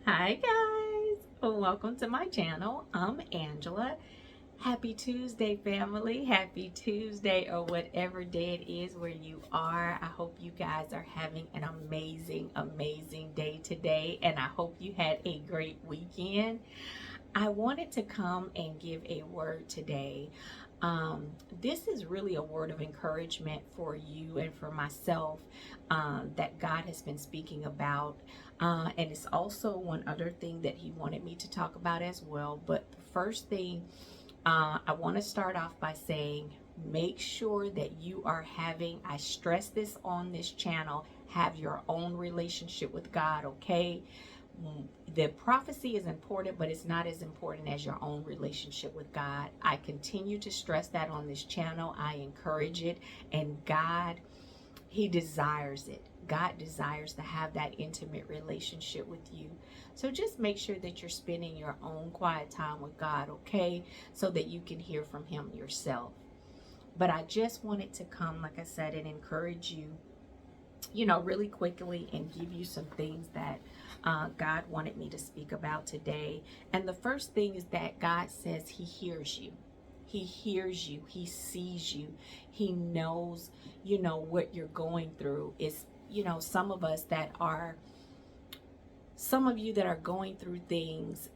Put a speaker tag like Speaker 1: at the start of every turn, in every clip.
Speaker 1: Hi guys, welcome to my channel. I'm Angela. Happy Tuesday, family. Happy Tuesday, or whatever day it is where you are. I hope you guys are having an amazing day today, and I hope you had a great weekend. I wanted to come and give a word today. This is really a word of encouragement for you and for myself that God has been speaking about. And it's also one other thing that He wanted me to talk about as well. But the first thing I want to start off by saying, make sure that you are having, I stress this on this channel, have your own relationship with God, okay? The prophecy is important, but it's not as important as your own relationship with God. I continue to stress that on this channel. I encourage it, and God, He desires it. God desires to have that intimate relationship with you. So just make sure that you're spending your own quiet time with God, okay? So that you can hear from Him yourself. But I just wanted to come, like I said, and encourage you, really quickly, and give you some things that God wanted me to speak about today. And the first thing is that God says He hears you. He hears you. He sees you. He knows, what you're going through. Is, some of you that are going through things,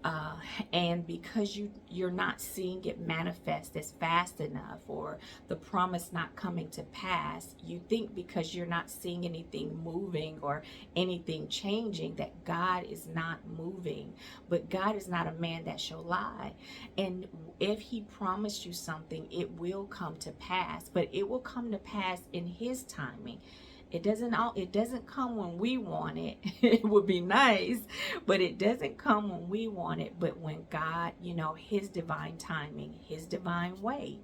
Speaker 1: and because you're not seeing it manifest as fast enough, or the promise not coming to pass, you think because you're not seeing anything moving or anything changing that God is not moving. But God is not a man that shall lie, and if He promised you something, it will come to pass, but it will come to pass in His timing. It doesn't come when we want it. It would be nice, but it doesn't come when we want it, but when God, His divine timing, His divine way.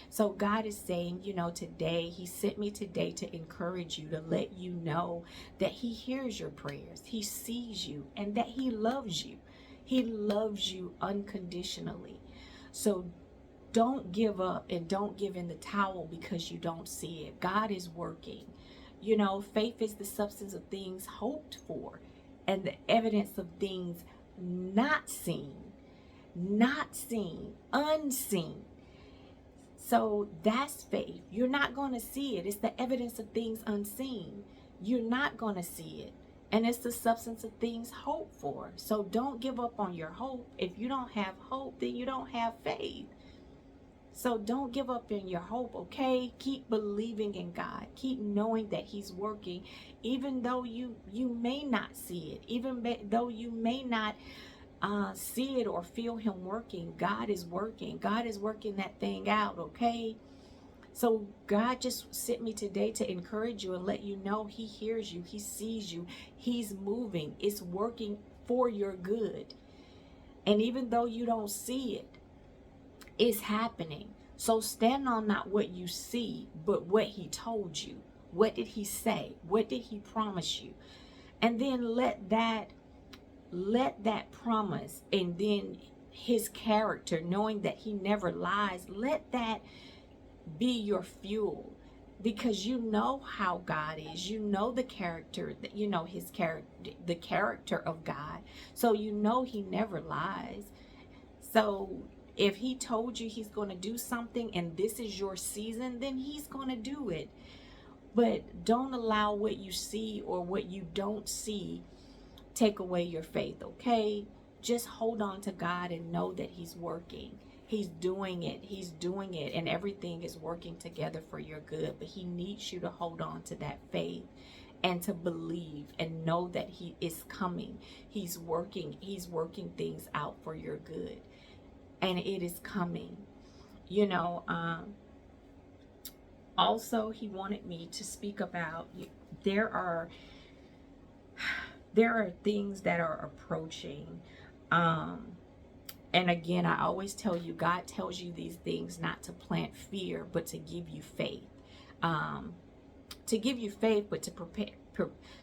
Speaker 1: So God is saying, today, He sent me today to encourage you, to let you know that He hears your prayers, He sees you, and that He loves you. He loves you unconditionally. So don't give up and don't give in the towel because you don't see it. God is working. Faith is the substance of things hoped for and the evidence of things not seen, unseen. So that's faith. You're not going to see it. It's the evidence of things unseen. You're not going to see it. And it's the substance of things hoped for. So don't give up on your hope. If you don't have hope, then you don't have faith. So don't give up in your hope, okay? Keep believing in God. Keep knowing that He's working, even though you may not see it, though you may not see it or feel Him working. God is working. God is working that thing out, okay? So God just sent me today to encourage you and let you know He hears you. He sees you. He's moving. It's working for your good. And even though you don't see it, it's happening. So stand on not what you see, but what He told you. What did He say? What did He promise you? And then let that promise, and then His character, knowing that He never lies, let that be your fuel. Because you know how God is. You know the character, His character, the character of God. So you know He never lies. So if He told you He's going to do something and this is your season, then He's going to do it. But don't allow what you see or what you don't see take away your faith, okay? Just hold on to God and know that He's working. He's doing it. He's doing it. And everything is working together for your good. But He needs you to hold on to that faith and to believe and know that He is coming. He's working. He's working things out for your good. And it is coming. Also, He wanted me to speak about, there are things that are approaching. And again, I always tell you, God tells you these things not to plant fear, but to give you faith. To give you faith, but to prepare.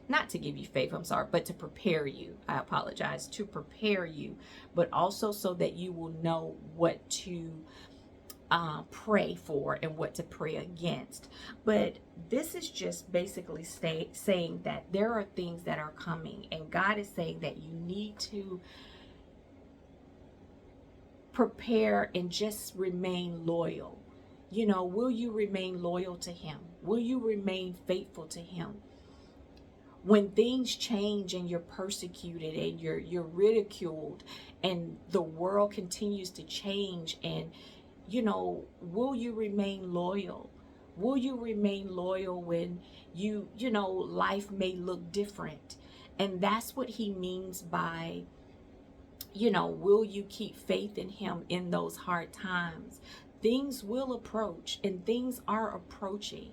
Speaker 1: Not to give you faith, I'm sorry, but to prepare you. I apologize. To prepare you, but also so that you will know what to pray for and what to pray against. But this is just basically saying that there are things that are coming, and God is saying that you need to prepare and just remain loyal. You know, will you remain loyal to him? Will you remain faithful to him? When things change and you're persecuted and you're ridiculed and the world continues to change, and you know, will you remain loyal? Will you remain loyal when you know, life may look different? And that's what he means by, you know, will you keep faith in him in those hard times? Things will approach, and things are approaching.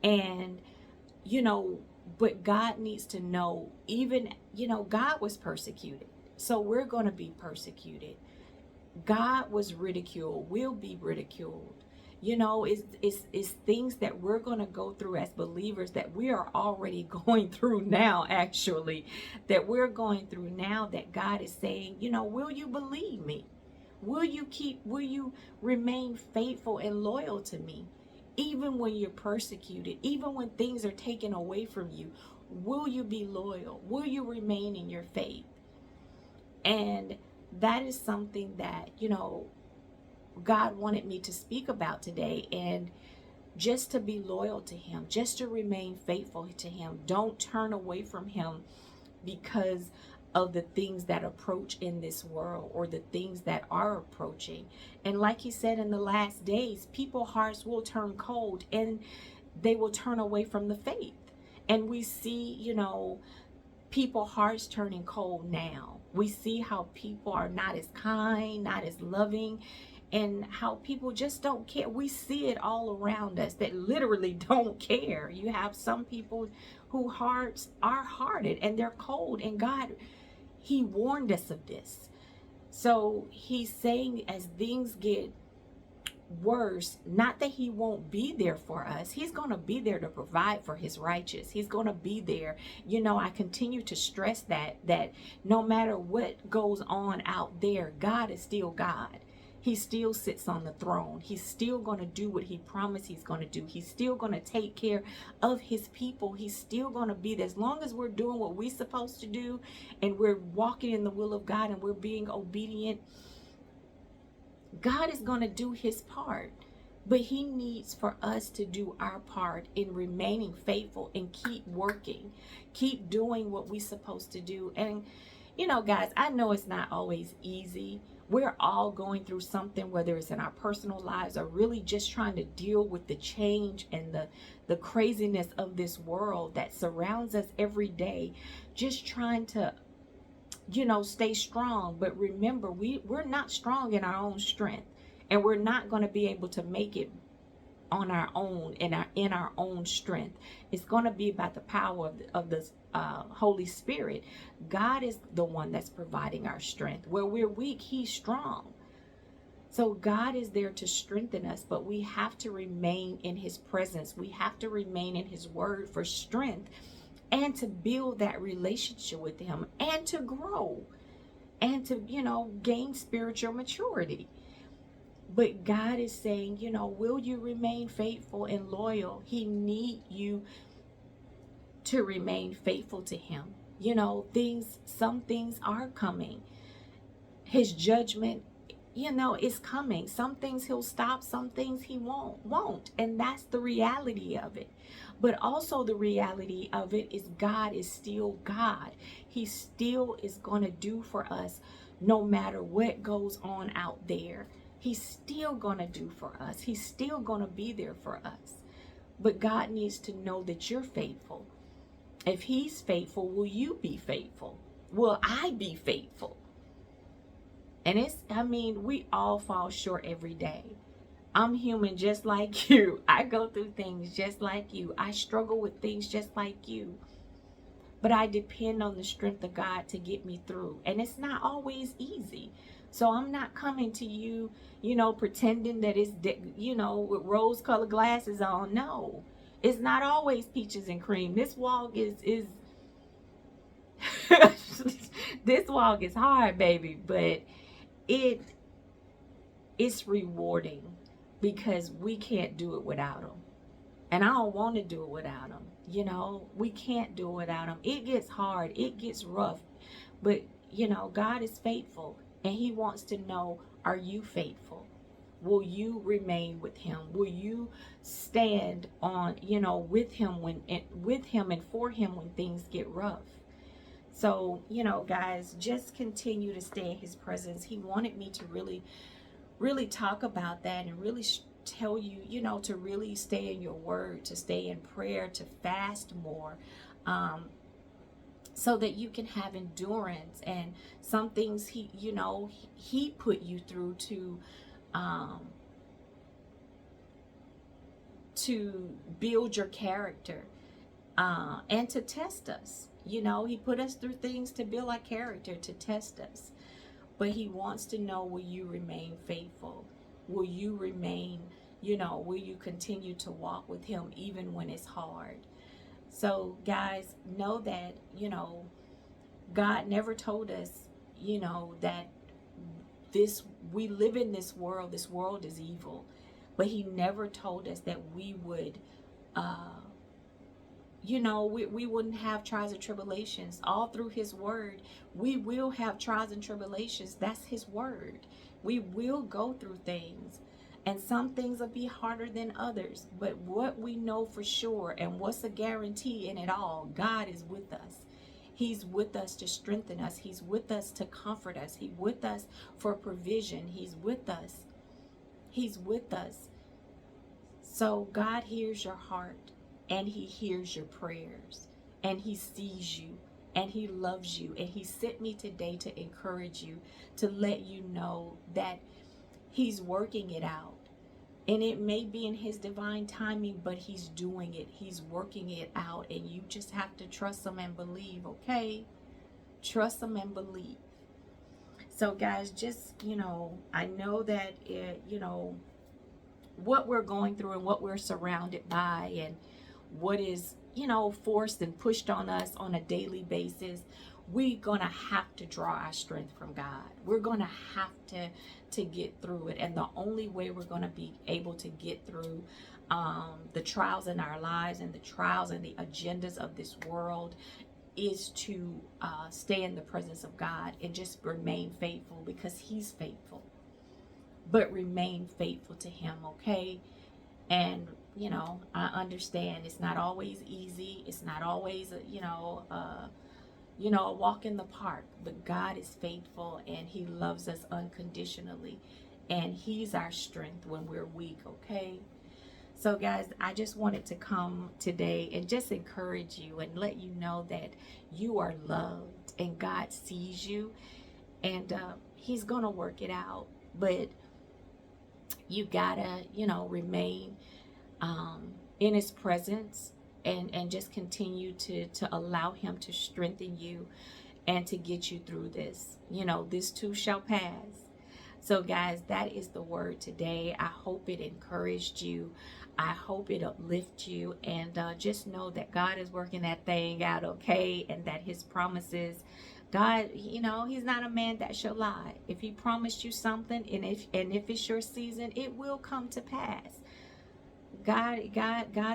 Speaker 1: And, you know, but God needs to know, even, you know, God was persecuted. So we're going to be persecuted. God was ridiculed. We'll be ridiculed. You know, it's things that we're going to go through as believers that we are already going through now, actually, that we're going through now, that God is saying, you know, will you believe me? Will you remain faithful and loyal to me? Even when you're persecuted, even when things are taken away from you, will you be loyal? Will you remain in your faith? And that is something that, you know, God wanted me to speak about today, and just to be loyal to him, just to remain faithful to him. Don't turn away from him because of the things that approach in this world, or the things that are approaching. And like he said, in the last days, people's hearts will turn cold and they will turn away from the faith. And we see, you know, people's hearts turning cold now. We see how people are not as kind, not as loving, and how people just don't care. We see it all around us that literally don't care. You have some people whose hearts are hardened and they're cold, and God, he warned us of this. So he's saying, as things get worse, not that he won't be there for us. He's going to be there to provide for his righteous. He's going to be there. You know, I continue to stress that no matter what goes on out there, God is still God. He still sits on the throne. He's still going to do what he promised he's going to do. He's still going to take care of his people. He's still going to be there. As long as we're doing what we're supposed to do, and we're walking in the will of God, and we're being obedient, God is going to do his part. But he needs for us to do our part in remaining faithful and keep working, keep doing what we're supposed to do. And, you know, guys, I know it's not always easy. We're all going through something, whether it's in our personal lives or really just trying to deal with the change and the craziness of this world that surrounds us every day. Just trying to, you know, stay strong. But remember, we're not strong in our own strength, and we're not going to be able to make it on our own, in our own strength. It's going to be about the power of the Holy Spirit. God is the one that's providing our strength. Where we're weak, he's strong. So God is there to strengthen us, but we have to remain in his presence. We have to remain in his word for strength, and to build that relationship with him, and to grow, and to, you know, gain spiritual maturity. But God is saying, you know, will you remain faithful and loyal? He needs you to remain faithful to him. You know, some things are coming. His judgment, you know, is coming. Some things he'll stop, some things he won't. And that's the reality of it. But also the reality of it is God is still God. He still is going to do for us no matter what goes on out there. He's still going to do for us. He's still going to be there for us. But God needs to know that you're faithful. If he's faithful, will you be faithful? Will I be faithful? And we all fall short every day. I'm human just like you. I go through things just like you. I struggle with things just like you. But I depend on the strength of God to get me through. And it's not always easy. So I'm not coming to you, you know, pretending that it's, you know, with rose-colored glasses on. No, it's not always peaches and cream. This walk is this walk is hard, baby, but it's rewarding. because we can't do it without him. And I don't want to do it without him. You know, we can't do it without him. It gets hard, it gets rough. But, you know, God is faithful, and he wants to know, are you faithful? Will you remain with him? Will you stand on, you know, with him with him and for him when things get rough? So, you know, guys, just continue to stay in his presence. He wanted me to really talk about that and really tell you, you know, to really stay in your word, to stay in prayer, to fast more, so that you can have endurance. And some things he, you know, he put you through um, to build your character, and to test us. You know, he put us through things to build our character, to test us. But he wants to know, will you remain faithful? Will you remain, you know, will you continue to walk with him even when it's hard? So, guys, know that, you know, God never told us, you know, that we live in this world is evil. But he never told us that we would, you know, we wouldn't have trials and tribulations. All through his word, we will have trials and tribulations. That's his word. We will go through things, and some things will be harder than others. But what we know for sure, and what's a guarantee in it all, God is with us. He's with us to strengthen us. He's with us to comfort us. He's with us for provision. He's with us. He's with us. So God hears your heart, and he hears your prayers, and he sees you, and he loves you. And he sent me today to encourage you, to let you know that he's working it out. And it may be in his divine timing, but he's doing it. He's working it out. And you just have to trust him and believe, okay? Trust him and believe. So, guys, just, you know, I know that, you know, what we're going through and what we're surrounded by and what is, you know, forced and pushed on us on a daily basis, we're going to have to draw our strength from God. We're going to have to get through it. And the only way we're going to be able to get through the trials in our lives and the trials and the agendas of this world is to stay in the presence of God and just remain faithful, because he's faithful. But remain faithful to him, okay? And, you know, I understand it's not always easy. It's not always, a walk in the park. But God is faithful, and he loves us unconditionally. And he's our strength when we're weak, okay? So, guys, I just wanted to come today and just encourage you and let you know that you are loved and God sees you, and he's going to work it out. But you gotta, remain in his presence, and just continue to allow him to strengthen you and to get you through this. This too shall pass. So, guys, that is the word today. I hope it encouraged you. I hope it uplifts you. And just know that God is working that thing out, okay? And that his promises, God, he's not a man that shall lie. If he promised you something, and if it's your season, it will come to pass. God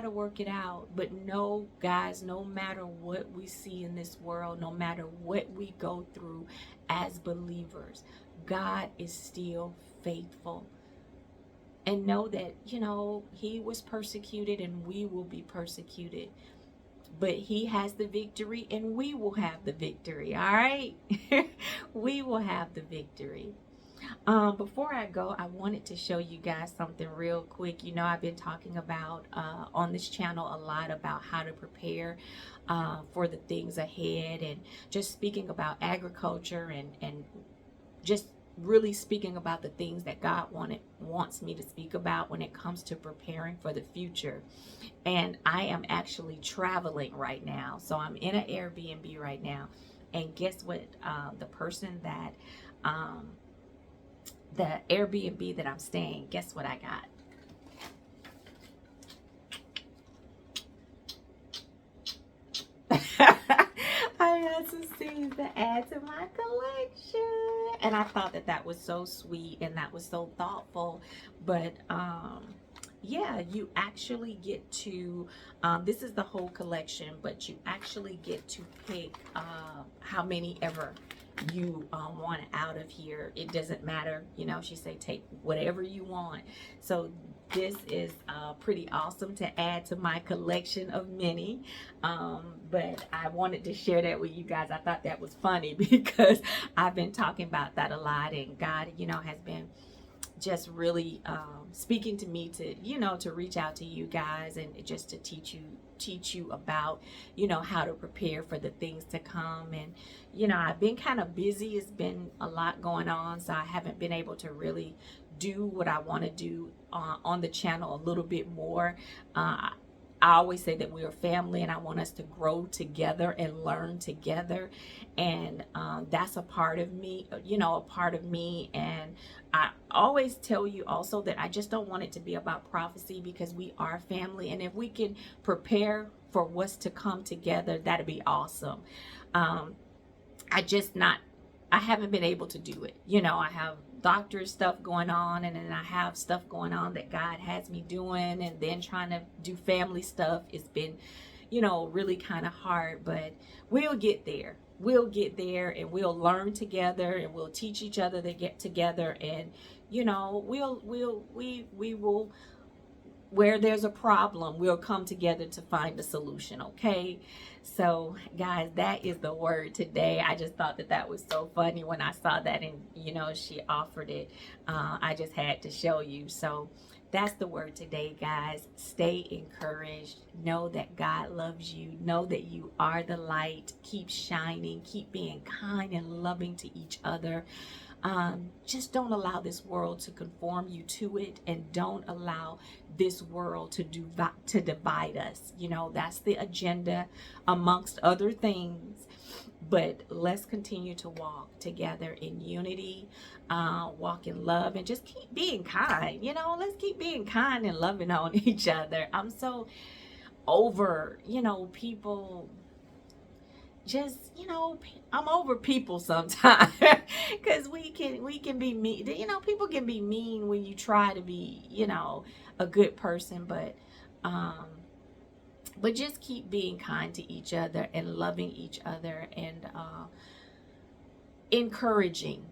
Speaker 1: will work it out. But no, guys, no matter what we see in this world, no matter what we go through as believers, God is still faithful. And know that, he was persecuted and we will be persecuted. But he has the victory and we will have the victory, all right? We will have the victory. Before I go, I wanted to show you guys something real quick. I've been talking about on this channel a lot about how to prepare for the things ahead, and just speaking about agriculture, and just really speaking about the things that God wants me to speak about when it comes to preparing for the future. And I am actually traveling right now. So I'm in an Airbnb right now. And guess what? The person that, the Airbnb that I'm staying, guess what I got? I had some things to add to my collection. And I thought that that was so sweet and that was so thoughtful. But yeah, you actually get to, this is the whole collection, but you actually get to pick how many ever you want out of here. It doesn't matter, you know, she say take whatever you want. So this is pretty awesome to add to my collection of many. But I wanted to share that with you guys. I thought that was funny because I've been talking about that a lot, and God, you know, has been just really speaking to me to, you know, to reach out to you guys and just to teach you about, you know, how to prepare for the things to come. And you know, I've been kind of busy. It's been a lot going on, so I haven't been able to really do what I want to do on the channel a little bit more. I always say that we're a family, and I want us to grow together and learn together. And that's a part of me, you know, a part of me. And I always tell you also that I just don't want it to be about prophecy, because we are family. And if we can prepare for what's to come together, that'd be awesome. I haven't been able to do it. You know, I have doctor stuff going on, and then I have stuff going on that God has me doing, and then trying to do family stuff. It's been, you know, really kind of hard, but we'll get there. We'll get there, and we'll learn together, and we'll teach each other to get together. And you know, we will, where there's a problem, we'll come together to find a solution. Okay, so guys, that is the word today. I just thought that that was so funny when I saw that, and you know, she offered it. I just had to show you. So that's the word today, guys. Stay encouraged. Know that God loves you. Know that you are the light. Keep shining. Keep being kind and loving to each other. Just don't allow this world to conform you to it, and don't allow this world to divide us. You know, that's the agenda amongst other things. But let's continue to walk together in unity, walk in love, and just keep being kind. You know, let's keep being kind and loving on each other. I'm so over, you know, people just, you know, I'm over people sometimes because we can be mean. You know, people can be mean when you try to be, you know, a good person. But just keep being kind to each other and loving each other, and encouraging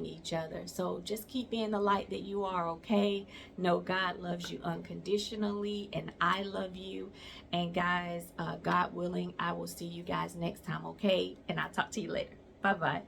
Speaker 1: each other. So just keep being the light that you are. Okay, know God loves you unconditionally, and I love you. And guys, God willing, I will see you guys next time. Okay, and I'll talk to you later. Bye bye.